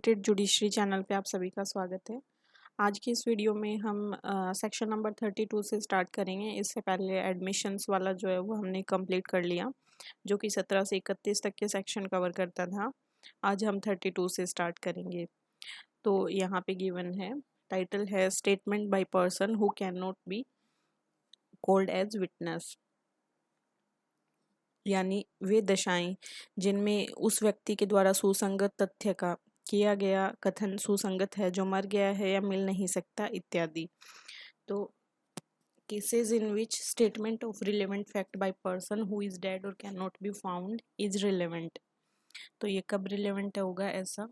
Judiciary channel पे आप सभी का स्वागत है। आज की इस वीडियो में हम सेक्शन नंबर 32 से स्टार्ट करेंगे। इससे पहले एडमिशन्स वाला जो है वो हमने कंप्लीट कर लिया, जो कि 17 से 31 तक के सेक्शन कवर करता था। आज हम 32 से स्टार्ट करेंगे। तो यहाँ पे गिवन है, टाइटल है statement by person who can not be called as witness, यानी वे दशाएं जिनमें उस व्यक्ति के द्वारा सुसंगत तथ्य का किया गया कथन सुसंगत है, जो मर गया है या मिल नहीं सकता इत्यादि। तो cases in which statement of relevant fact by person who is dead और can not be found is relevant. तो ये कब रिलेवेंट होगा ऐसा,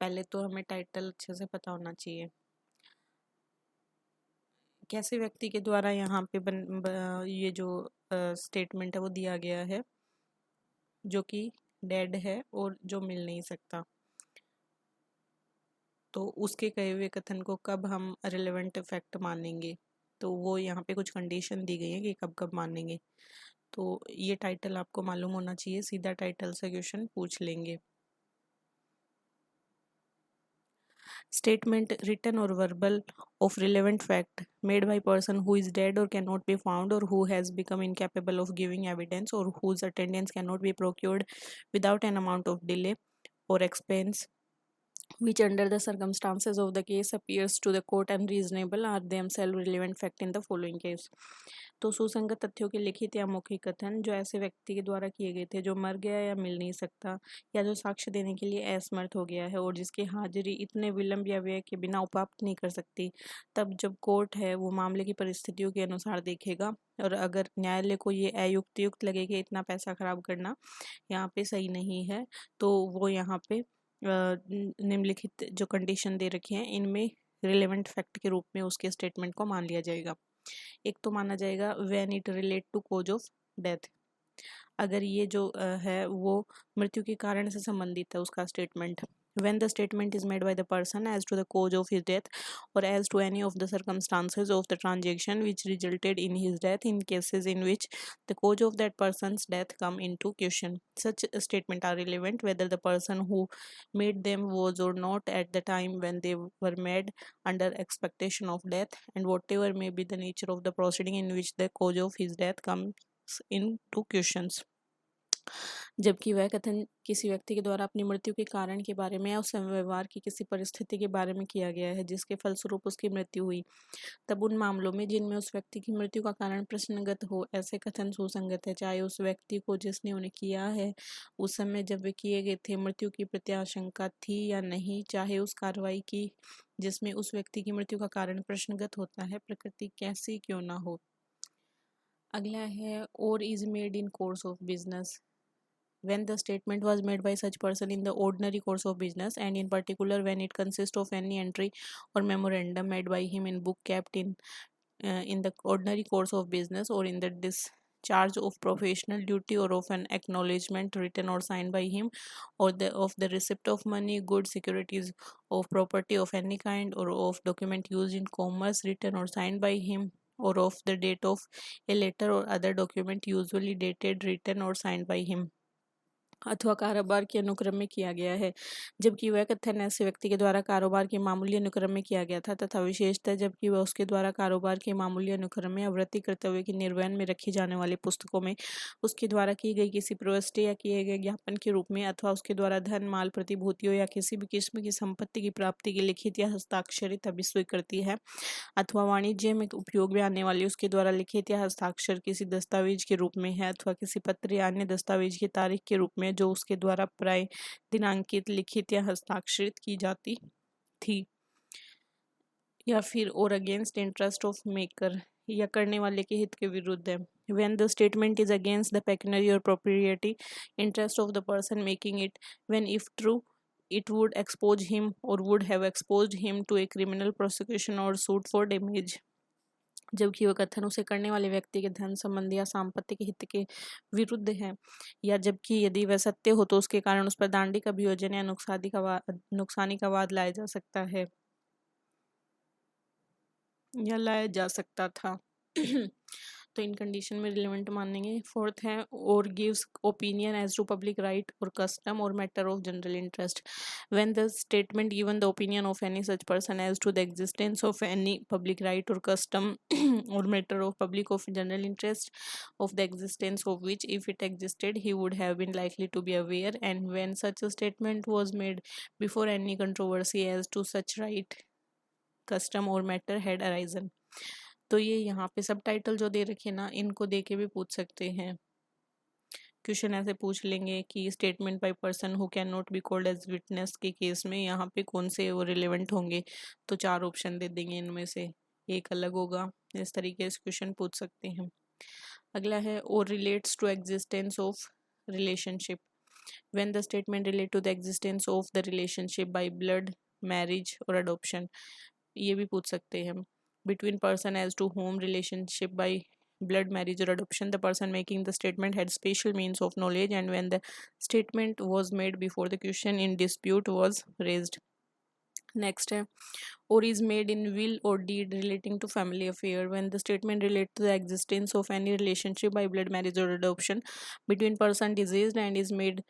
पहले तो हमें टाइटल अच्छे से पता होना चाहिए। कैसे व्यक्ति के द्वारा यहाँ पे ये जो स्टेटमेंट है वो दिया गया है, जो कि डेड है और जो मिल नहीं सकता। तो उसके कहे हुए कथन को कब हम रिलेवेंट फैक्ट मानेंगे, तो वो यहाँ पे कुछ कंडीशन दी गई है कि कब कब मानेंगे। तो ये टाइटल आपको मालूम होना चाहिए, सीधा टाइटल से क्वेश्चन पूछ लेंगे। Statement written or verbal of relevant fact made by person who is dead or cannot be found or who has become incapable of giving evidence or whose attendance cannot be procured without an amount of delay or expense, which under the circumstances of the case appears to the court unreasonable, are themselves relevant fact in the following case। तो सुसंगत तथ्यों के लिखित या मौखिक कथन जो ऐसे व्यक्ति के द्वारा किए गए थे जो मर गया या मिल नहीं सकता, या जो साक्ष्य देने के लिए असमर्थ हो गया है और जिसकी हाजिरी इतने विलंब या व्यय के बिना उपाप्त नहीं कर सकती, तब जब कोर्ट है वो मामले की परिस्थितियों के अनुसार देखेगा, और अगर न्यायालय को ये अयुक्तियुक्त लगे कि इतना पैसा खराब करना यहाँ पे सही नहीं है, तो वो यहाँ पे निम्नलिखित जो कंडीशन दे रखी हैं इनमें रिलेवेंट फैक्ट के रूप में उसके स्टेटमेंट को मान लिया जाएगा। एक तो माना जाएगा when it relate to cause of death, अगर ये जो है वो मृत्यु के कारण से संबंधित है उसका statement. when the statement is made by the person as to the cause of his death or as to any of the circumstances of the transaction which resulted in his death in cases in which the cause of that person's death come into question, such statements are relevant whether the person who made them was or not at the time when they were made under expectation of death, and whatever may be the nature of the proceeding in which the cause of his death comes into questions। जबकि वह कथन किसी व्यक्ति के द्वारा अपनी मृत्यु के कारण के बारे में या उस व्यवहार की किसी परिस्थिति के बारे में किया गया है जिसके फलस्वरूप उसकी मृत्यु हुई, तब उन मामलों में जिनमें उस व्यक्ति की मृत्यु का कारण प्रश्नगत हो ऐसे कथन सुसंगत है, चाहे उस व्यक्ति को जिसने उन्हें किया है उस समय जब वे किए गए थे मृत्यु की प्रत्याशंका थी या नहीं, चाहे उस कार्रवाई की जिसमें उस व्यक्ति की मृत्यु का कारण प्रश्नगत होता है प्रकृति कैसी क्यों ना हो। अगला है और is made in course of business, when the statement was made by such person in the ordinary course of business, and in particular when it consists of any entry or memorandum made by him in book kept in the ordinary course of business, or in the discharge of professional duty, or of an acknowledgement written or signed by him, or of the receipt of money, goods, securities of property of any kind, or of document used in commerce written or signed by him, or of the date of a letter or other document usually dated, written or signed by him, अथवा कारोबार के अनुक्रम में किया गया है, जबकि वह कथन ऐसे व्यक्ति के द्वारा कारोबार के मामूली अनुक्रम में किया गया था, तथा विशेषतः जबकि वह उसके द्वारा कारोबार के मामूली अनुक्रम में आवृत्ति कर्तव्य के निर्वहन में रखी जाने वाली पुस्तकों में उसके द्वारा की गई किसी प्रविष्टि या किए गए ज्ञापन के रूप में, अथवा उसके द्वारा धन, माल, प्रतिभूतियों या किसी भी किस्म की संपत्ति की प्राप्ति की लिखित या हस्ताक्षरित अभिस्वीकृति है, अथवा वाणिज्य में उपयोग में आने वाली उसके द्वारा लिखित या हस्ताक्षर किसी दस्तावेज के रूप में है, अथवा किसी पत्र या अन्य दस्तावेज की तारीख के रूप में जो उसके द्वारा प्राय दिनांकित, लिखित या हस्ताक्षरित की जाती थी, या फिर और अगेंस्ट इंटरेस्ट ऑफ मेकर या करने वाले के हित के विरुद्ध है। when the statement is against the pecuniary or proprietary interest of the person making it, when if true it would expose him or would have exposed him to a criminal prosecution or suit for damage, जबकि वह कथन उसे करने वाले व्यक्ति के धन संबंधी या सांपत्तिक हित के विरुद्ध है, या जबकि यदि वह सत्य हो तो उसके कारण उस पर दांडिक अभियोजन या नुकसानी का वाद लाया जा सकता है या लाया जा सकता था। तो इन कंडीशन में रिलेवेंट मानेंगे। फोर्थ है और gives opinion as to public right और कस्टम और matter of general interest when the statement given the opinion of any such person as to the existence of any public right और custom or matter of public of general interest of the existence of which if it existed he would have been likely to be aware, and when such a statement was made before any controversy as to such right, custom or matter had arisen। तो ये यहाँ पे सब title जो दे रखे ना, इनको दे के भी पूछ सकते हैं। क्वेश्चन ऐसे पूछ लेंगे कि statement by person who can not be called as witness के केस में यहाँ पे कौन से वो रिलेवेंट होंगे, तो 4 ऑप्शन दे देंगे, इनमें से एक अलग होगा। इस तरीके से क्वेश्चन पूछ सकते हैं। अगला है और relates to existence of relationship when the statement relate to the existence of the relationship by blood, marriage और अडॉप्शन। ये भी पूछ सकते हैं। Between person as to whom relationship by blood, marriage or adoption, the person making the statement had special means of knowledge, and when the statement was made before the question in dispute was raised। Next है or is made in will or deed relating to family affair when the statement relate to the existence of any relationship by blood, marriage or adoption between person deceased and is made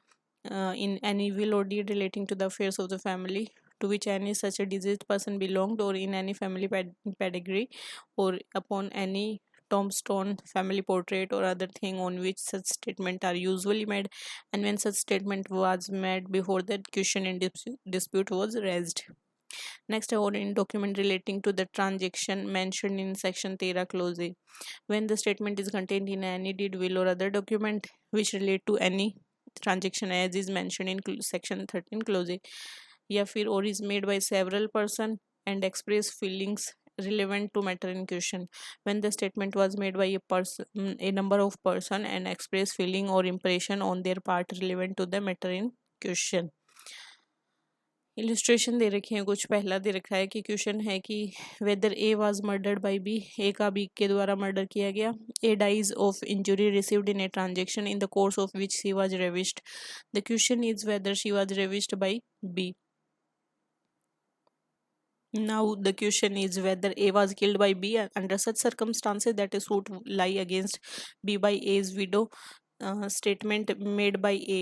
in any will or deed relating to the affairs of the family to which any such a deceased person belonged, or in any family pedigree, or upon any tombstone, family portrait or other thing on which such statement are usually made, and when such statement was made before the question in dispute was raised। Next, or in document relating to the transaction mentioned in section 13 clause A, when the statement is contained in any deed, will or other document which relate to any transaction as is mentioned in section 13 clause A, या फिर or is made by several person and express feelings relevant to matter in question when the statement was made by a number of person and express feeling or impression on their part relevant to the matter in question। Illustration दे रखे हैं कुछ। पहला दे रखा है कि question है कि whether A was murdered by B, A का बी के द्वारा मर्डर किया गया। A dies of injury received in a transaction in the course of which she was ravished. The question is whether she was ravished by B. Now the question is whether A was killed by B under such circumstances that a suit lie against B by A's widow, statement made by A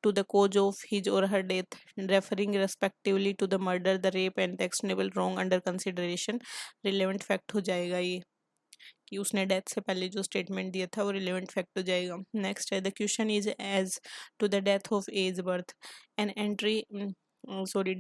to the cause of his or her death, referring respectively to the murder, the rape and the actionable wrong under consideration, relevant fact हो जाएगा ये कि उसने death से पहले जो statement दिया था वो रिलेवेंट फैक्ट हो जाएगा। नेक्स्ट है the question is as to the death of age birth an entry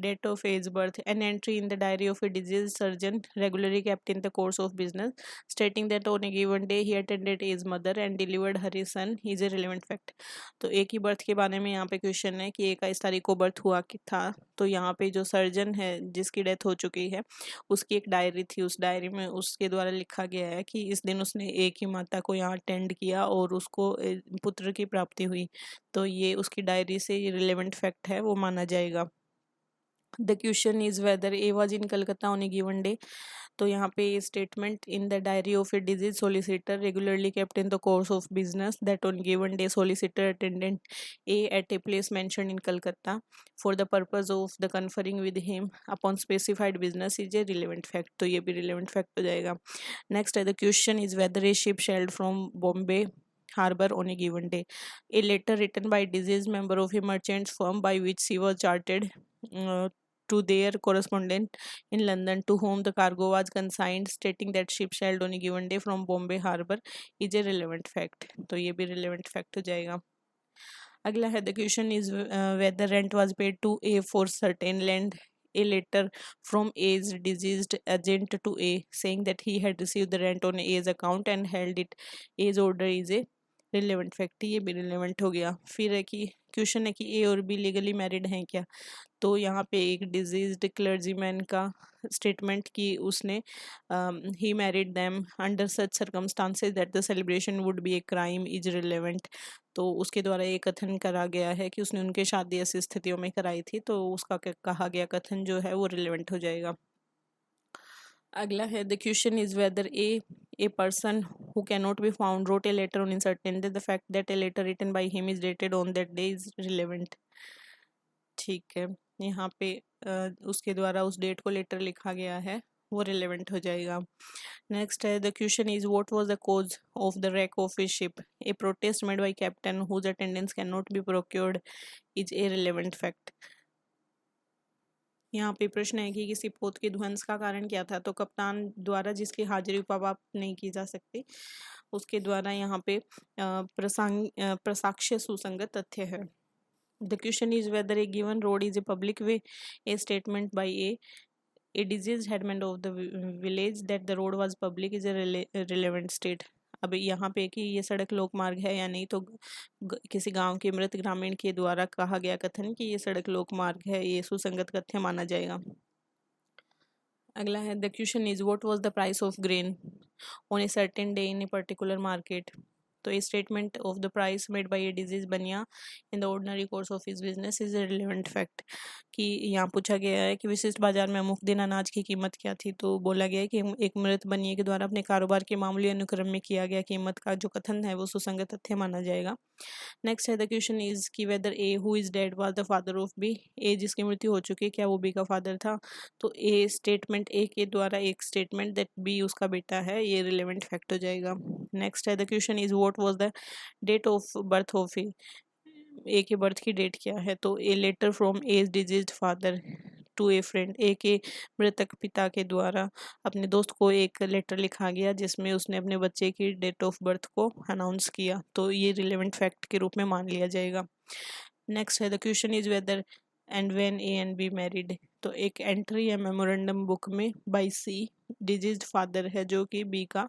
date of age birth, an entry in the diary of a diseased surgeon regularly kept in the course of business stating that on a given day he attended his mother and delivered her his son is a relevant fact। तो एक ही birth के बारे में यहाँ पे question है कि 21 तारीख को बर्थ हुआ कि था, तो यहाँ पे जो सर्जन है जिसकी डेथ हो चुकी है उसकी एक डायरी थी, उस डायरी में उसके द्वारा लिखा गया है कि इस दिन उसने एक ही माता को यहाँ अटेंड किया और उसको पुत्र की प्राप्ति हुई, तो ये उसकी डायरी से ये रिलेवेंट फैक्ट है, वो माना जाएगा। The question is whether A was in Calcutta on a given day, तो यहाँ पे statement in the diary of a disease solicitor regularly kept in the course of business that on given day solicitor attendant A at a place mention in Calcutta for the purpose of the conferring with him upon specified business is a relevant fact, तो ये भी relevant fact हो जाएगा। Next है the question is whether A ship sailed from Bombay harbor on a given day, a letter written by deceased member of a merchant's firm by which she was chartered to their correspondent in London to whom the cargo was consigned stating that ship sailed on a given day from Bombay harbor is a relevant fact, तो ये भी relevant fact हो जाएगा। अगला है the question is whether rent was paid to A for certain land, a letter from A's deceased agent to A saying that he had received the rent on A's account and held it A's order is a relevant fact, ये भी relevant हो गया। फिर है कि question है कि ए और बी लीगली मैरिड हैं क्या, तो यहाँ पे एक डिजीज्ड क्लर्जीमैन का स्टेटमेंट कि उसने ही married them under such circumstances that the celebration would be a crime is relevant, तो उसके द्वारा ये कथन करा गया है कि उसने उनके शादी ऐसी स्थितियों में कराई थी, तो उसका कहा गया कथन जो है वो रिलेवेंट हो जाएगा। अगला है the question is whether a person who can not be found wrote a letter on in certain day, the fact that a letter written by him is dated on that day is relevant. ठीक है, यहाँ पे उसके द्वारा उस date को letter लिखा गया है वो रिलेवेंट हो जाएगा। नेक्स्ट है the question is what was the cause of the wreck of a ship, a protest made by captain whose attendance cannot be procured is a relevant fact। यहाँ पे प्रश्न है कि किसी पोत के ध्वंस का कारण क्या था, तो कप्तान द्वारा जिसकी हाजिरी उपवाप नहीं की जा सकती उसके द्वारा यहाँ पे प्रसाक्ष्य सुसंगत तथ्य है। The question is whether A given road is a public way, A statement by a diseased headman of the village that the road was public is a relevant state। अब यहाँ पे कि ये सड़क लोक मार्ग है या नहीं, तो किसी गांव के मृत ग्रामीण के द्वारा कहा गया कथन कि ये सड़क लोक मार्ग है, ये सुसंगत तथ्य माना जाएगा। अगला है the question is what was the price of grain on a certain day in a particular market. तो a statement of the price made by a deceased bania in the ordinary course of his business is a relevant fact. कि यहाँ पूछा गया है कि विशिष्ट बाजार में अमुक दिन अनाज की कीमत क्या थी, तो बोला गया है कि एक मृत बनिए के द्वारा अपने कारोबार के मामूली अनुक्रम में किया गया कीमत का जो कथन है वो सुसंगत तथ्य माना जाएगा। नेक्स्ट है द क्वेश्चन इज कि whether A who is dead was the father of B, A जिसकी मृत्यु हो चुकी है क्या वो बी का फादर था, तो ए स्टेटमेंट ए के द्वारा एक स्टेटमेंट दैट बी उसका बेटा है, ये रिलेवेंट फैक्ट हो जाएगा। नेक्स्ट है the question is what was the date of birth of A के बर्थ की डेट क्या है, तो a letter from A's deceased father to a friend, A के मृतक पिता के द्वारा अपने दोस्त को एक लेटर लिखा गया जिसमें उसने अपने बच्चे की डेट ऑफ बर्थ को अनाउंस किया, तो ये रिलेवेंट फैक्ट के रूप में मान लिया जाएगा। नेक्स्ट है the question is weather and when A and be married, तो एक एंट्री है मेमोरेंडम बुक में बाई सी डिजीज्ड फादर है जो कि बी का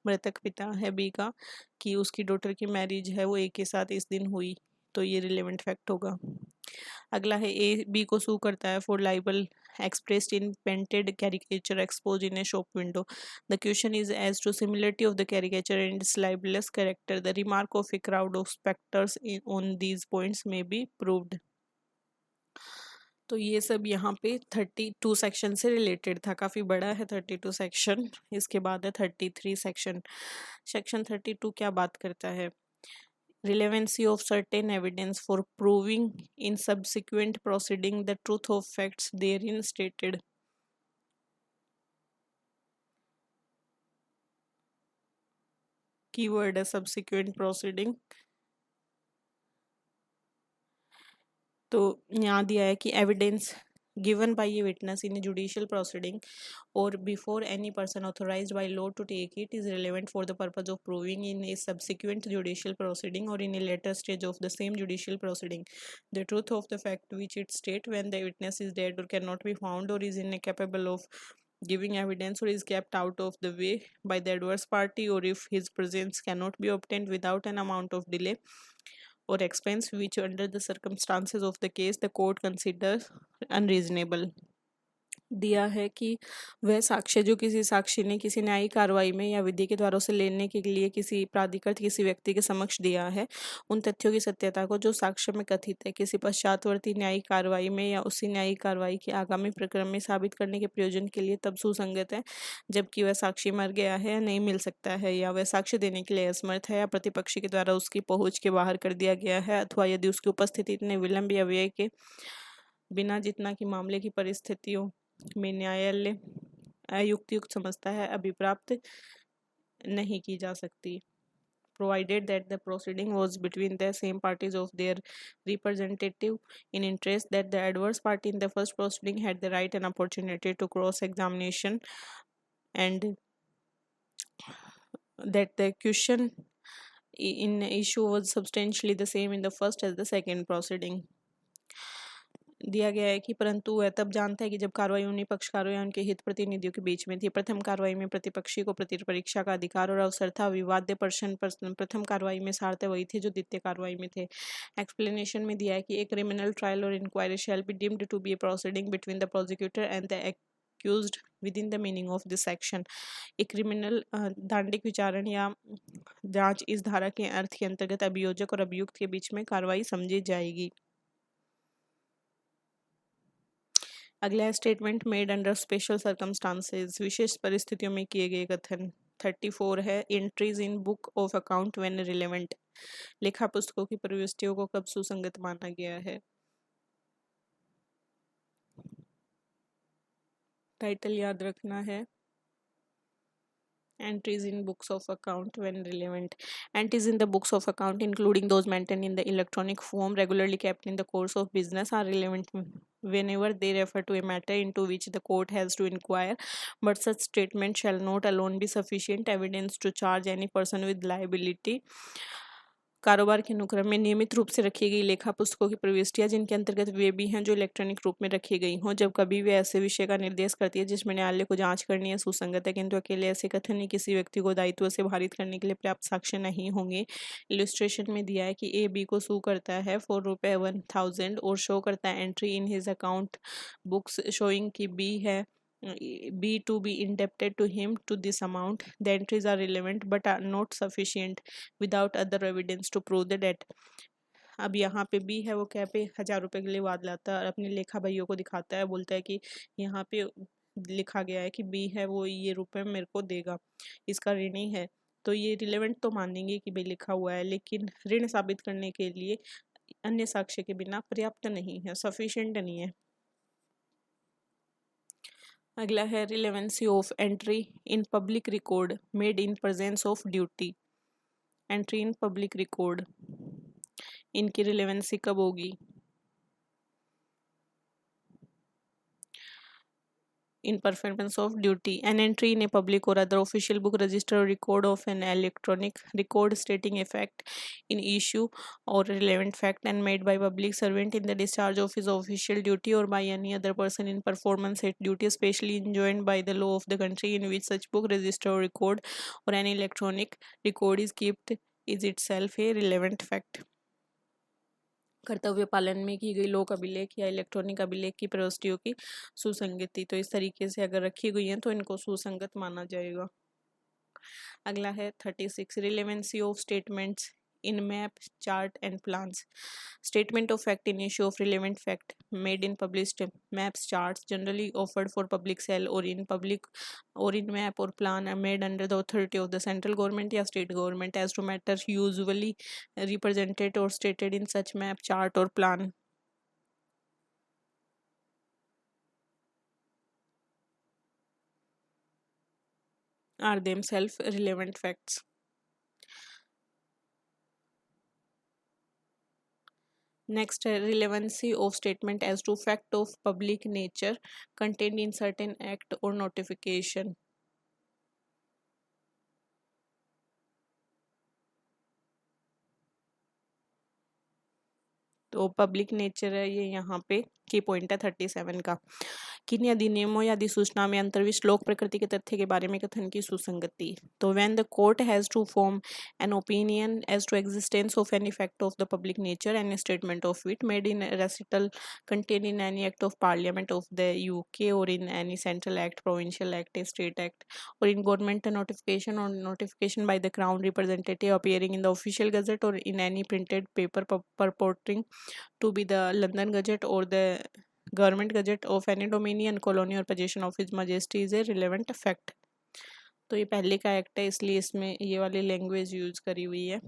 मृतक पिता है बी का, कि उसकी डॉटर की मैरिज है वो ए के साथ इस दिन हुई, तो ये रिलेवेंट फैक्ट होगा। अगला है ए बी को सू करता है for liable expressed in painted caricature exposed in a shop window। The question is as to similarity of the caricature and its libelous character. The remark of a crowd of spectators on these points may be proved। तो ये सब यहाँ पे 32 section से related था, काफ़ी बड़ा है 32 सेक्शन। इसके बाद है 33 सेक्शन। सेक्शन 32 क्या बात करता है, relevancy of certain evidence for proving in subsequent proceeding the truth of facts therein stated। Keyword है subsequent proceeding। तो यहाँ दिया है कि evidence given by a witness in a judicial proceeding or before any person authorized by law to take it is relevant for the purpose of proving in a subsequent judicial proceeding or in a later stage of the same judicial proceeding the truth of the fact which it state when the witness is dead or cannot be found or is incapable of giving evidence or is kept out of the way by the adverse party or if his presence cannot be obtained without an amount of delay or expense which under the circumstances of the case the court considers unreasonable। दिया है कि वह साक्ष्य जो किसी साक्षी ने किसी न्यायिक कार्रवाई में या विधि के द्वारा उसे लेने के लिए किसी प्राधिकृत किसी व्यक्ति के समक्ष दिया है, उन तथ्यों की सत्यता को जो साक्ष्य में कथित है किसी पश्चातवर्ती न्यायिक कार्रवाई में या उसी न्यायिक कार्रवाई के आगामी प्रक्रम में साबित करने के प्रयोजन के लिए तब सुसंगत है जबकि वह साक्षी मर गया है या नहीं मिल सकता है या वह साक्ष्य देने के लिए असमर्थ है या प्रतिपक्षी के द्वारा उसकी पहुँच के बाहर कर दिया गया है अथवा यदि उसकी उपस्थिति इतने विलंब या व्यय के बिना जितना कि मामले की परिस्थितियों में न्यायालय अयुक्तियुक्त समझता है अभिप्राप्त नहीं की जा सकती, provided that the proceeding was between the same parties of their representative in interest, that the adverse party in the first proceeding had the right and opportunity to cross examination and that the question in issue was substantially the same in the first as the second proceeding। दिया गया है कि परंतु वह तब जानता है कि जब कार्रवाई उन्हीं पक्षकारों या उनके हित प्रतिनिधियों के बीच में थी। प्रथम कार्रवाई में प्रतिपक्षी को परीक्षा का अधिकार और अवसर था। विवाद्य प्रथम कार्रवाई में सारते वही थे जो द्वितीय कार्रवाई में थे। एक्सप्लेनेशन में दिया है कि एक क्रिमिनल ट्रायल और inquiry shall be deemed to be a proceeding between the prosecutor and the accused within the meaning of this section. एक क्रिमिनल दांडिक विचारण या जांच इस धारा के अर्थ के अंतर्गत अभियोजक और अभियुक्त के बीच में कार्रवाई समझी जाएगी। अगला है statement made under special circumstances, विशेष परिस्थितियों में किए गए कथन। 34 है entries in book of account when relevant, लेखा पुस्तकों की प्रविष्टियों को कब सुसंगत माना गया है। टाइटल याद रखना है। Entries in books of account when relevant. Entries in the books of account, including those maintained in the electronic form regularly kept in the course of business, are relevant whenever they refer to a matter into which the court has to inquire, but such statement shall not alone be sufficient evidence to charge any person with liability. कारोबार के अनुक्रम में नियमित रूप से रखी गई लेखा पुस्तकों की प्रविष्टियां जिनके अंतर्गत वे भी हैं जो इलेक्ट्रॉनिक रूप में रखी गई हों, जब कभी वे ऐसे विषय का निर्देश करती है जिसमें न्यायालय को जांच करनी है सुसंगत है, किंतु अकेले ऐसे कथन ही किसी व्यक्ति को दायित्व से भारित करने के लिए पर्याप्त साक्ष्य नहीं होंगे। इलस्ट्रेशन में दिया है कि ए बी को सू करता है फॉर ₹1000 और शो करता है entry in his account books showing कि बी है B to be indebted to him to this amount. The entries are relevant but are not sufficient without other evidence to prove the debt. अब यहाँ पे B है वो क्या पे 1000 रुपए के लिए वाद लाता है और अपने लेखा भाइयों को दिखाता है, बोलता है कि यहाँ पे लिखा गया है कि बी है वो ये रुपए मेरे को देगा, इसका ऋणी है। तो ये रिलेवेंट तो मानेंगे कि भाई लिखा हुआ है, लेकिन ऋण साबित करने के लिए अन्य साक्ष्य के बिना पर्याप्त नहीं है, सफिशिएंट नहीं है। अगला है relevancy of entry in public record made in presence of duty. Entry in public record, इनकी रिलेवेंसी कब होगी? in performance of duty. An entry in a public or other official book, register, or record of an electronic record stating a fact in issue or relevant fact and made by public servant in the discharge of his official duty or by any other person in performance of duty especially enjoined by the law of the country in which such book, register, or record or any electronic record is kept is itself a relevant fact. कर्तव्य पालन में की गई लोक अभिलेख या electronic अभिलेख की प्रविष्टियों की सुसंगति, तो इस तरीके से अगर रखी गई हैं तो इनको सुसंगत माना जाएगा। अगला है 36 relevancy of statements in map, chart and plans. Statement of fact in issue of relevant fact made in published maps, charts generally offered for public sale or in public or in map or plan are made under the authority of the central government या state government as to matters usually represented or stated in such map, chart or plan. Are themselves relevant facts. Next, relevancy of statement as to fact of public nature contained in certain act or notification. तो public nature है ये यहाँ पे की point है 37 का। किन अधिनियमों या अधिसूचना में अंतर्विष्ट लोक प्रकृति के तथ्य के बारे में कथन की सुसंगति। तो when the court has to form an opinion as to existence of any fact of the public nature any statement of it made in recital contain in any act of parliament of the UK और in any central act, provincial act, state act और in government notification और notification by the crown representative appearing in the official gazette और in any printed paper purporting to be the London Gazette or the Government Gazette of any dominion, colony or possession of His Majesty is a relevant fact. तो ये पहले का act है इसलिए इसमें ये वाली लैंग्वेज यूज करी हुई है।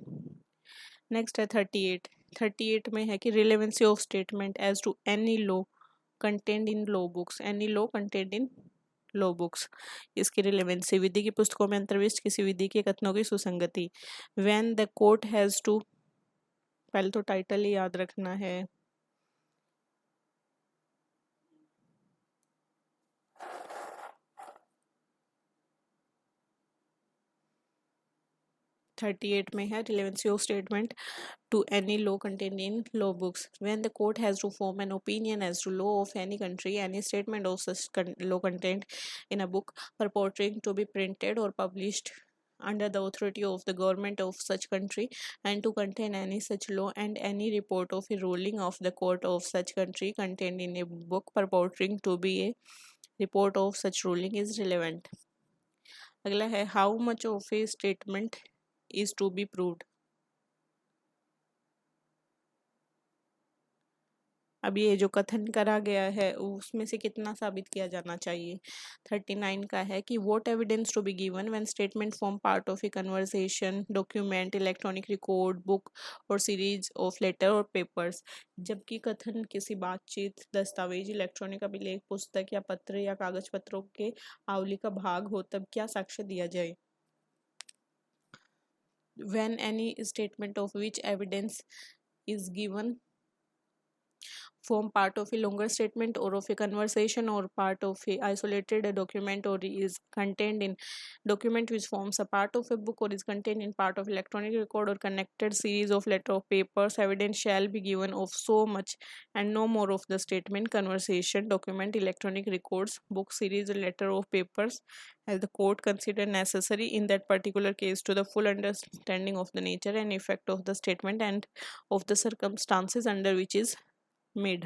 नेक्स्ट है 38 में है कि relevancy of statement as to any law content in law books, any law content in law books, इसकी रिलेवेंसी विधि की पुस्तकों में अंतर्विष्ट किसी विधि के कथनों की सुसंगति। When the court has to, पहले तो टाइटल ही याद रखना है। $38 में है relevancy of statement to any law contained in law books. When the court has to form an opinion as to law of any country, any statement of such law contained in a book purporting to be printed or published under the authority of the government of such country and to contain any such law and any report of a ruling of the court of such country contained in a book purporting to be a report of such ruling is relevant. अगला है how much of a statement is to be proved. अब ये जो कथन करा गया है उसमें से कितना साबित किया जाना चाहिए। 39 का है कि what evidence to be given when statement form part of a conversation, document, electronic record, book और सीरीज ऑफ लेटर और पेपर्स। जबकि कथन किसी बातचीत, दस्तावेज, इलेक्ट्रॉनिक अभिलेख, पुस्तक या पत्र या कागज पत्रों के आवली का भाग हो तब क्या साक्ष्य दिया जाए। When any statement of which evidence is given form part of a longer statement or of a conversation or part of a isolated document or is contained in document which forms a part of a book or is contained in part of electronic record or connected series of letter of papers, evidence shall be given of so much and no more of the statement, conversation, document, electronic records, book series, letter of papers as the court consider necessary in that particular case to the full understanding of the nature and effect of the statement and of the circumstances under which is made.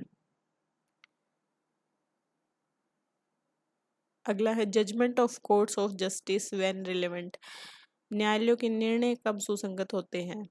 अगला है judgment of courts of justice when relevant. न्यायालयों के निर्णय कब सुसंगत होते हैं।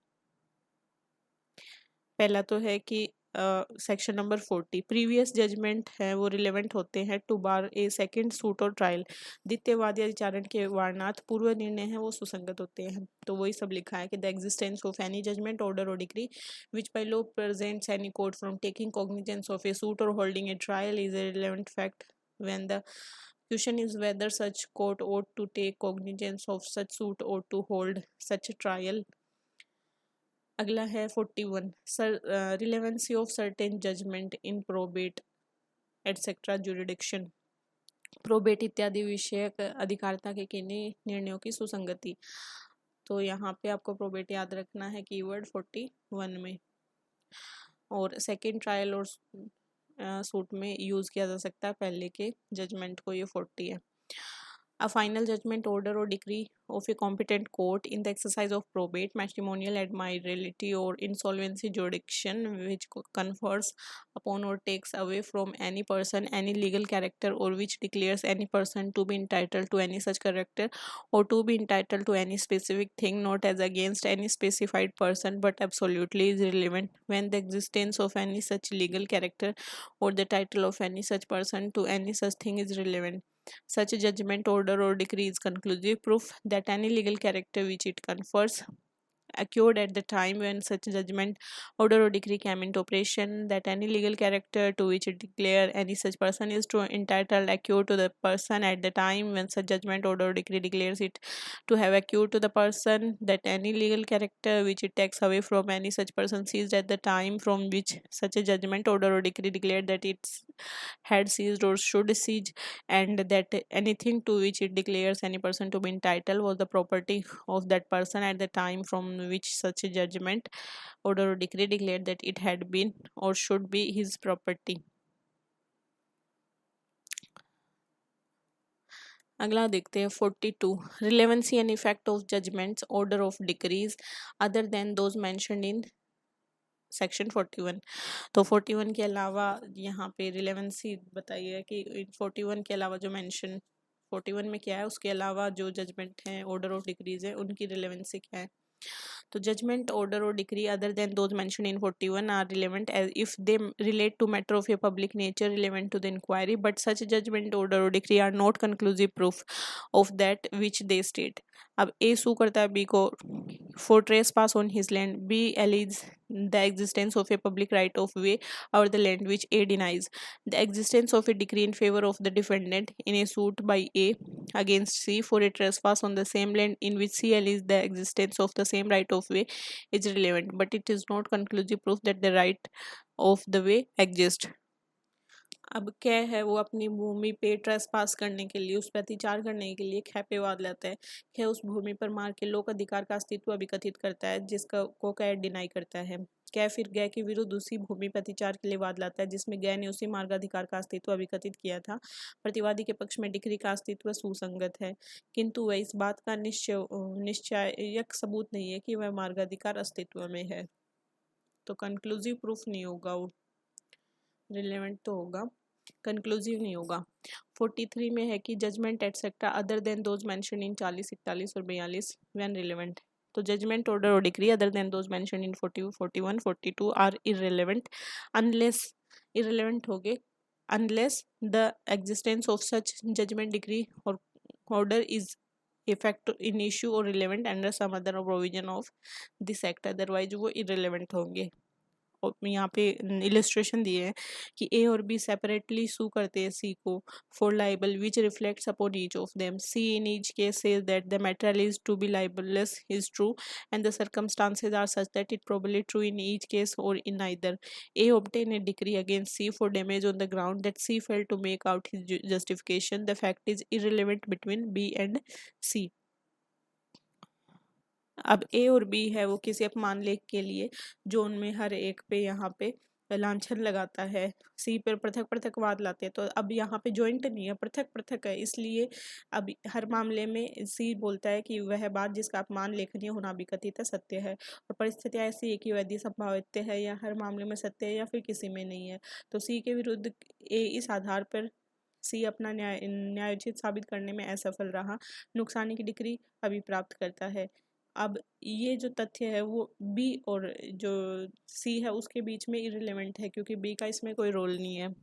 पहला तो है कि सेक्शन नंबर 40 प्रीवियस जजमेंट है वो रिलेवेंट होते हैं to bar a second suit और ट्रायल। द्वितीय वाद या विचारण के वारणार्थ पूर्व निर्णय है वो सुसंगत होते हैं। तो वही सब लिखा है कि the existence of any judgment order और decree which by law prevents any court from taking cognizance of a suit और holding a trial is a relevant fact when the question is whether such court ought to take cognizance of such suit or to hold such a trial। अगला है 41 relevancy of certain judgment in probate etcetera jurisdiction. Probate इत्यादि विषयक अधिकारिता के किन्हीं निर्णयों की सुसंगति। तो यहाँ पे आपको प्रोबेट याद रखना है कीवर्ड 41 में। और सेकेंड ट्रायल और सूट में यूज किया जा सकता है पहले के जजमेंट को, ये 40 है। A final judgment, order or decree of a competent court in the exercise of probate, matrimonial, admiralty or insolvency jurisdiction which confers upon or takes away from any person any legal character or which declares any person to be entitled to any such character or to be entitled to any specific thing not as against any specified person but absolutely is relevant when the existence of any such legal character or the title of any such person to any such thing is relevant. Such a judgment, order, or decree is conclusive proof that any legal character which it confers occurred at the time when such judgment, order, or decree came into operation, that any legal character to which it declare any such person is to entitled accrued to the person at the time when such judgment, order, or decree declares it to have accrued to the person, that any legal character which it takes away from any such person seized at the time from which such a judgment, order, or decree declared that it had seized or should seize, and that anything to which it declares any person to be entitled was the property of that person at the time from which such a judgment, order, or decree declared that it had been or should be his property। अगला देखते हैं 42 relevancy and effect of judgments, order of decrees other than those mentioned in section 41। तो 41 के अलावा यहाँ पे relevancy बताइए कि 41 के अलावा जो मेंशन 41 में क्या है, उसके अलावा जो जजमेंट हैं, ऑर्डर ऑफ डिक्रीज है, उनकी रिलेवेंसी क्या है। तो जजमेंट, ऑर्डर और decree other than those mention in 41 are relevant as if they relate to matter of a public nature relevant to the inquiry but such judgment, order और decree are not conclusive proof of that which they state. अब A sue करता है B को for trespass on his land, B alleges the existence of a public right of way और the land which A denies the existence of A decree in favour of the defendant in A suit by A against C for a trespass on the same land in which C alleges the existence of the same right of way is relevant, but it is not conclusive proof that the right of the way exists। अब क्या है, वो अपनी भूमि पे trace पास करने के लिए, उस पर अत्याचार करने के लिए ख्यापेवाद लेता है। क्या उस भूमि पर मार के लोक अधिकार का अस्तित्व अभिकथित करता है जिसका को क्या डिनाई करता है। क्या फिर गय के विरुद्ध उसी भूमि पर अत्याचार के लिए वाद लाता है जिसमें गय ने उसी मार्गाधिकार का अस्तित्व अभिकथित किया था। प्रतिवादी के पक्ष में डिक्री का अस्तित्व सुसंगत है, किंतु वह इस बात का निश्चयक सबूत नहीं है कि वह मार्गाधिकार अस्तित्व में है। तो कंक्लूसिव प्रूफ नहीं होगा, वो रिलेवेंट तो होगा, कंक्लूसिव नहीं होगा। 43 में है कि judgment etcetera other than those mention in 40, 41 और 42 व्हेन रिलेवेंट। तो जजमेंट, ऑर्डर और decree other than those mention in 40, 41, 42 are irrelevant unless irrelevant होंगे unless the existence of such judgment decree or order is effect in issue or relevant under some other provision of this act, otherwise वो irrelevant होंगे। और यहाँ पे illustration दिए हैं कि ए और बी सेपरेटली सू करते हैं सी को for libel which reflects upon each of them. C in each case says that the matter is to be libellous is true and the circumstances are such that it probably true in each case और in either. A obtain a decree against C for damage on the ground that C failed to make out his justification. The fact is irrelevant between B and C. अब ए और B है वो किसी अपमान लेख के लिए जो उनमें हर एक पे यहाँ पे लांछन लगाता है, सी पर पृथक पृथक वाद लाते हैं। तो अब यहाँ पे जॉइंट नहीं है, पृथक पृथक है, इसलिए अब हर मामले में सी बोलता है कि वह बात जिसका अपमान लेखनीय होना भी कथित सत्य है और परिस्थितियाँ ऐसी है कि वैधि संभावित है या हर मामले में सत्य है या फिर किसी में नहीं है। तो सी के विरुद्ध ए इस आधार पर सी अपना न्यायोचित साबित करने में असफल रहा, नुकसानी की डिग्री अभी प्राप्त करता है। अब ये जो तथ्य है वो बी और जो सी है उसके बीच में इररिलेवेंट है क्योंकि बी का इसमें कोई रोल नहीं है।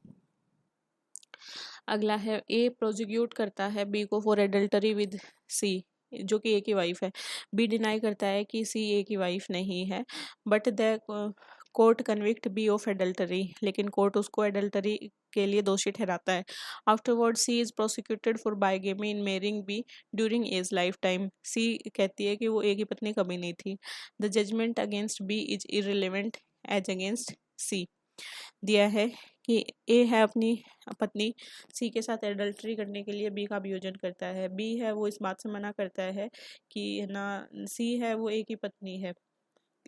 अगला है ए प्रोसिक्यूट करता है बी को फॉर एडल्टरी विद सी जो कि ए की वाइफ है। बी डिनाई करता है कि सी ए की वाइफ नहीं है but the court convict B of adultery, लेकिन कोर्ट उसको एडल्टरी के लिए दोषी ठहराता है। Afterward C is prosecuted for bigamy in marrying B during A's lifetime. C कहती है कि वो ए की पत्नी कभी नहीं थी। The judgment against B is irrelevant as against C. दिया है कि ए है अपनी पत्नी सी के साथ एडल्ट्री करने के लिए बी का अभियोजन करता है। बी है वो इस बात से मना करता है कि ना सी है वो ए की पत्नी है,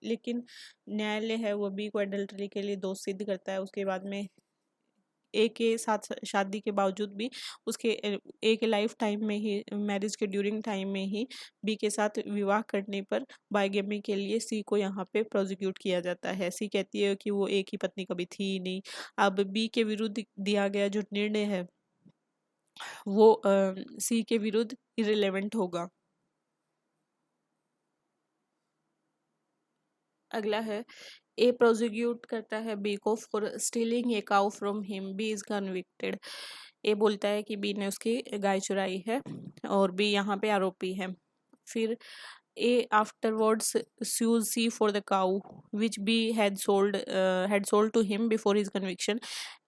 लेकिन न्यायालय है वो बी को एडल्टरी के लिए दोष सिद्ध करता है। उसके बाद में ए के साथ शादी के बावजूद भी उसके ए के लाइफ टाइम में ही मैरिज के ड्यूरिंग टाइम में ही बी के साथ विवाह करने पर बाइगेमी के लिए सी को यहाँ पे प्रोसिक्यूट किया जाता है। सी कहती है कि वो ए की पत्नी कभी थी ही नहीं। अब बी के विरुद्ध दिया गया जो निर्णय है वो सी के विरुद्ध इररिलेवेंट होगा। अगला है ए प्रोसिक्यूट करता है बी को for stealing a cow from him. B is convicted. A बोलता है कि बी ने उसकी गाय चुराई है और बी यहाँ पे आरोपी है। फिर A afterwards sues C for the cow which B had sold to him before his conviction.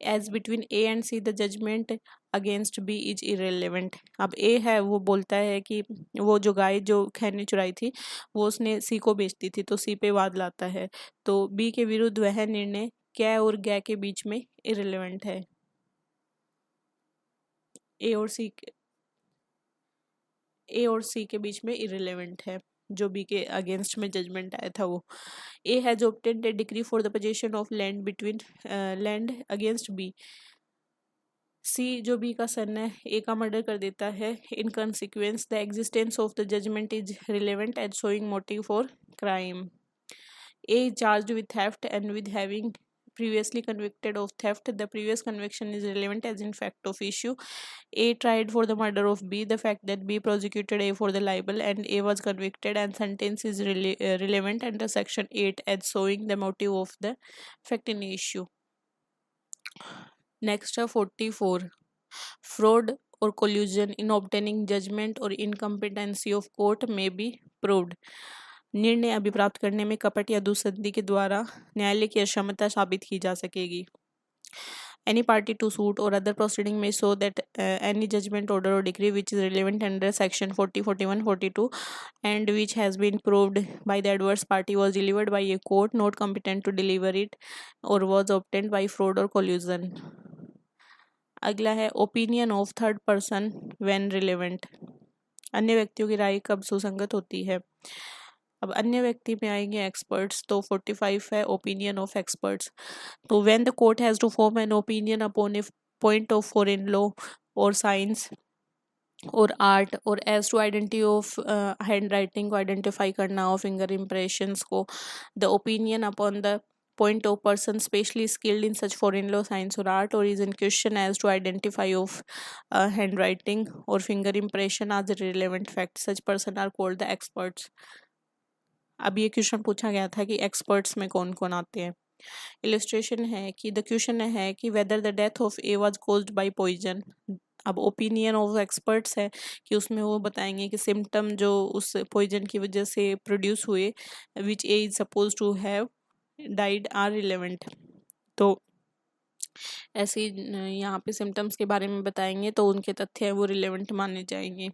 As between A and C the judgment against B is irrelevant. अब A है वो बोलता है कि वो जो गाय जो खैर ने चुराई थी वो उसने C को बेच दी थी, तो C पे वाद लाता है। तो B के विरुद्ध वह निर्णय कै और गै के बीच में irrelevant है। ए और सी के बीच में इररिलेवेंट है जो बी के अगेंस्ट में जजमेंट आया था वो। A has obtained a decree for the possession of land between land against B. C जो बी का सन है ए का मर्डर कर देता है। In consequence the existence of the judgment is relevant as showing motive for crime. A charged with theft and with having previously convicted of theft. The previous conviction is relevant as in fact of issue. A tried for the murder of B. The fact that B prosecuted A for the libel and A was convicted and sentence is relevant under section 8 as showing the motive of the fact in issue. Next 44. Fraud or collusion in obtaining judgment or incompetency of court may be proved. निर्णय अभिप्राप्त करने में कपट या दुस्संधि के द्वारा न्यायालय की अक्षमता साबित की जा सकेगी। Any party to suit or other proceeding may show that any judgment, order or decree which is relevant under section 40, 41, 42 and which has been proved by the adverse party was delivered by a court not competent to deliver it or was obtained by fraud or collusion. अगला है opinion of third person when relevant. अन्य व्यक्तियों की राय कब सुसंगत होती है। अब अन्य व्यक्ति में आएंगे एक्सपर्ट्स, तो 45 है ओपिनियन ऑफ एक्सपर्ट्स। तो when the court has to form an opinion upon a point of foreign law और साइंस और आर्ट और as to identity of handwriting को आइडेंटिफाई करना और फिंगर इम्प्रेशंस को, the opinion upon the point of person specially skilled in such foreign law, science or art or is in question as to identify of handwriting or finger impression as a relevant fact. Such person are called the experts. अब ये question पूछा गया था कि experts में कौन कौन आते हैं। इलिस्ट्रेशन है कि द क्वेश्चन है कि whether the death of A was caused by poison. अब ओपिनियन ऑफ एक्सपर्ट्स है कि उसमें वो बताएंगे कि सिम्टम जो उस पॉइजन की वजह से प्रोड्यूस हुए which A is suppose to have died are relevant. तो ऐसे यहाँ पे सिम्टम्स के बारे में बताएंगे तो उनके तथ्य है वो रिलेवेंट माने जाएंगे।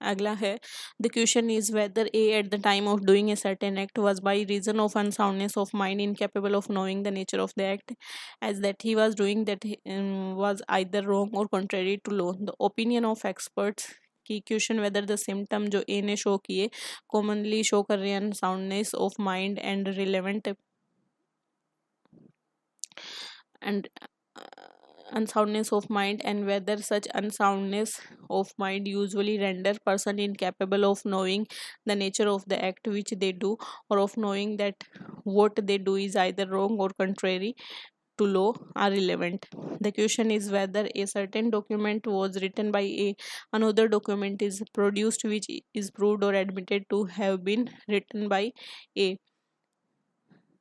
अगला है the question is whether A at the time of doing a certain act was by reason of unsoundness of mind incapable of knowing the nature of the act as that he was doing that was either wrong or contrary to law. The opinion of experts की question whether the symptom जो A ने show किए commonly show कर रहे हैं unsoundness of mind and relevant and unsoundness of mind, and whether such unsoundness of mind usually render person incapable of knowing the nature of the act which they do, or of knowing that what they do is either wrong or contrary to law, are relevant. The question is whether a certain document was written by a another document is produced which is proved or admitted to have been written by a.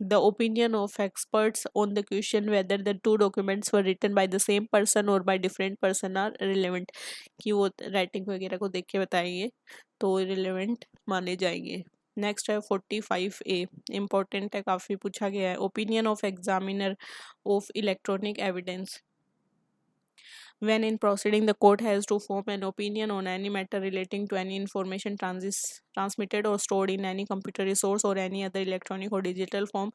The opinion of experts on the question whether the two documents were written by the same person or by different person are relevant, कि वो writing वगैरह को देख के बताएंगे तो relevant माने जाएंगे। नेक्स्ट है 45A, इम्पोर्टेंट है, काफ़ी पूछा गया है। Opinion of examiner of electronic evidence. When in proceeding, the court has to form an opinion on any matter relating to any information transmitted or stored in any computer resource or any other electronic or digital form.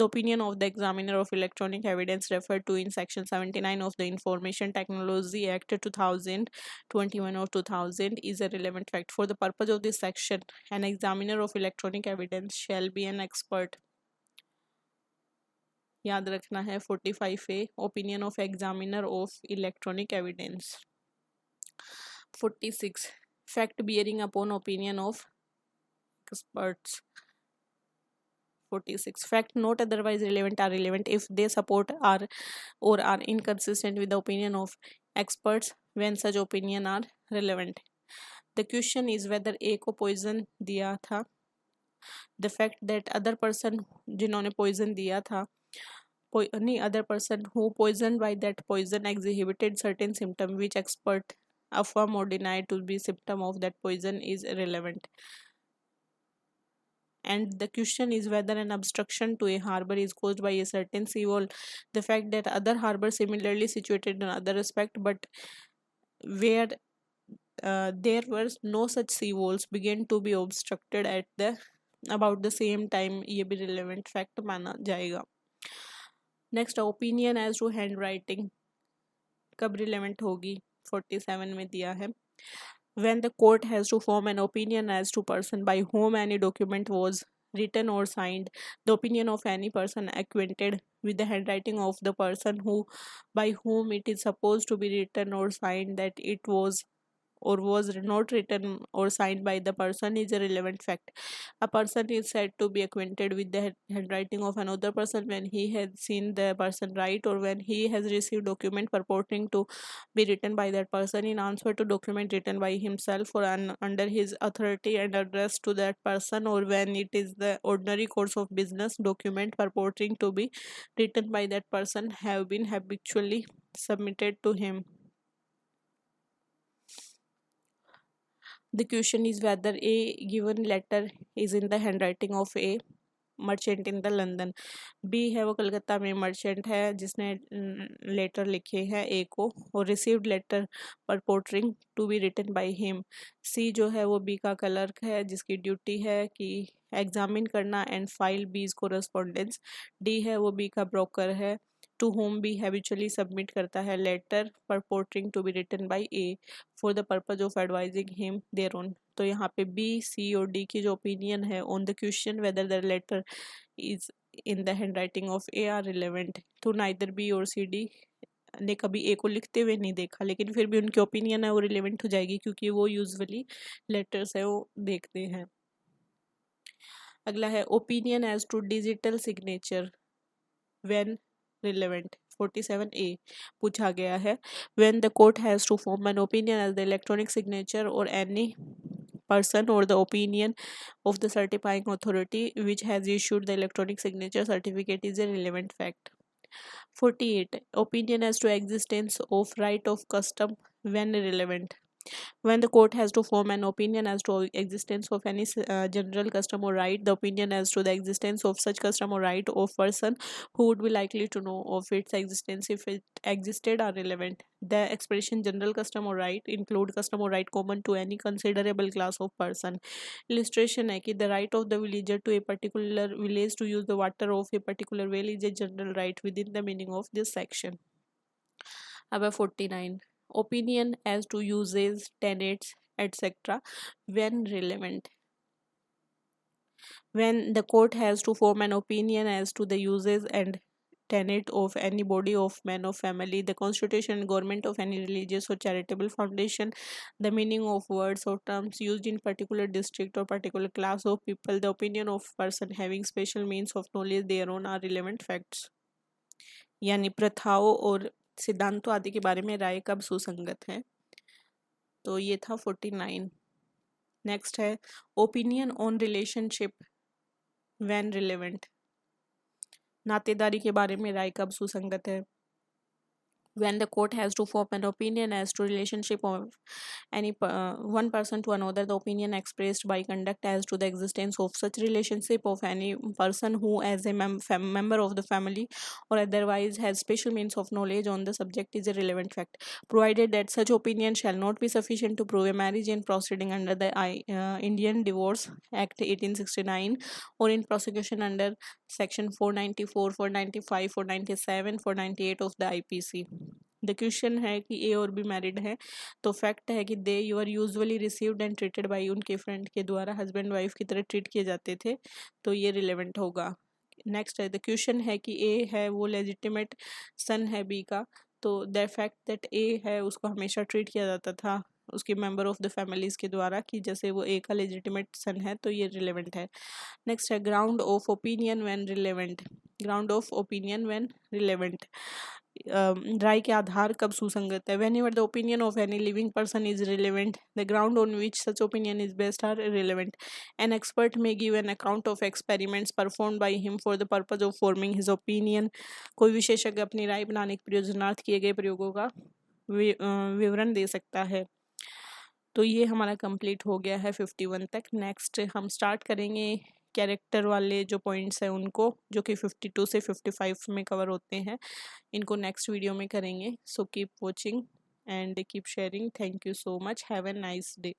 The opinion of the examiner of electronic evidence referred to in Section 79 of the Information Technology Act 2021 or 2000 is a relevant fact. For the purpose of this section, an examiner of electronic evidence shall be an expert. याद रखना है 45A, opinion of examiner of electronic evidence. 46, fact bearing upon opinion of experts. 46, fact not otherwise relevant are relevant if they support or are inconsistent with the opinion of experts when such opinion are relevant. The question is whether A को poison दिया था। The fact that other person जिन्होंने poison दिया था any other person who poisoned by that poison exhibited certain symptom which expert affirm or deny to be symptom of that poison is irrelevant. And the question is whether an obstruction to a harbor is caused by a certain seawall. The fact that other harbor similarly situated in other respect but where there were no such seawalls began to be obstructed at the about the same time, ये भी relevant fact माना जाएगा। Next opinion as to handwriting कब relevant होगी, 47 में दिया है। when the court has to form an opinion as to person by whom any document was written or signed, the opinion of any person acquainted with the handwriting of the person who by whom it is supposed to be written or signed that it was or was not written or signed by the person is a relevant fact. A person is said to be acquainted with the handwriting of another person when he has seen the person write or when he has received document purporting to be written by that person in answer to document written by himself or under his authority and addressed to that person, or when it is the ordinary course of business document purporting to be written by that person have been habitually submitted to him. The question is whether a given letter is in the handwriting of a merchant in the London. B है वो कलकत्ता में merchant है जिसने letter लिखे हैं A को और received letter purporting to be written by him. C जो है वो बी का क्लर्क है जिसकी ड्यूटी है कि एग्जामिन करना and file B's correspondence. D है वो बी का ब्रोकर है to whom B habitually submit करता है letter purporting to be written by A for the purpose of advising him thereon. तो यहाँ पे बी सी और डी की जो ओपिनियन है on the question whether the letter is in the handwriting of A are relevant. तो neither B और C D ने कभी ए को लिखते हुए नहीं देखा लेकिन फिर भी उनकी ओपिनियन है वो रिलेवेंट हो जाएगी क्योंकि वो यूजुअली लेटर्स है वो देखते हैं। अगला है opinion as to digital signature when relevant। 47A पूछा गया है when the court has to form an opinion as the electronic signature or any person or the opinion of the certifying authority which has issued the electronic signature certificate is a relevant fact. 48. Opinion as to existence of right of custom when relevant. When the court has to form an opinion as to existence of any general custom or right, the opinion as to the existence of such custom or right of person who would be likely to know of its existence if it existed are relevant. The expression general custom or right include custom or right common to any considerable class of person. Illustration है कि the right of the villager to a particular village to use the water of a particular well is a general right within the meaning of this section. Above 49. Opinion as to uses, tenets, etc. when relevant. When the court has to form an opinion as to the uses and tenet of any body of man of family, the constitution and government of any religious or charitable foundation, the meaning of words or terms used in particular district or particular class of people, the opinion of person having special means of knowledge thereon are relevant facts. यानी प्रथाओं और सिद्धांतों आदि के बारे में राय कब सुसंगत है। तो ये था 49। नेक्स्ट है opinion on relationship when relevant. नातेदारी के बारे में राय कब सुसंगत है। when the court has to form an opinion as to relationship of any one person to another, the opinion expressed by conduct as to the existence of such relationship of any person who as a member of the family or otherwise has special means of knowledge on the subject is a relevant fact, provided that such opinion shall not be sufficient to prove a marriage in proceeding under the Indian Divorce Act 1869 or in prosecution under section 494, 495, 497, 498 of the IPC. The question है कि ए और be married है, तो fact है कि they you are usually received and treated by, उनके friend के द्वारा हस्बैंड वाइफ की तरह ट्रीट किए जाते थे, तो ये रिलेवेंट होगा। नेक्स्ट है द क्वेश्चन है कि ए है वो लेजिटिमेट सन है बी का, तो द फैक्ट दैट ए है उसको हमेशा ट्रीट किया जाता था उसके मेंबर ऑफ द फैमिलीज के द्वारा कि जैसे वो ए का लेजिटिमेट सन है, तो ये रिलेवेंट है। नेक्स्ट है ground of opinion when relevant. Ground of opinion when relevant, राय के आधार कब सुसंगत है। Whenever the opinion of any living person is relevant, the ground on which such opinion is based are relevant. An expert may give an account of experiments perform by him for the purpose of forming his opinion. कोई विशेषज्ञ अपनी राय बनाने के प्रयोजनार्थ किए गए प्रयोगों का विवरण दे सकता है। तो ये हमारा कंप्लीट हो गया है 51 तक। नेक्स्ट हम स्टार्ट करेंगे कैरेक्टर वाले जो पॉइंट्स हैं उनको, जो कि 52 से 55 में कवर होते हैं, इनको नेक्स्ट वीडियो में करेंगे। So keep watching and keep sharing. Thank you so much. Have a nice day.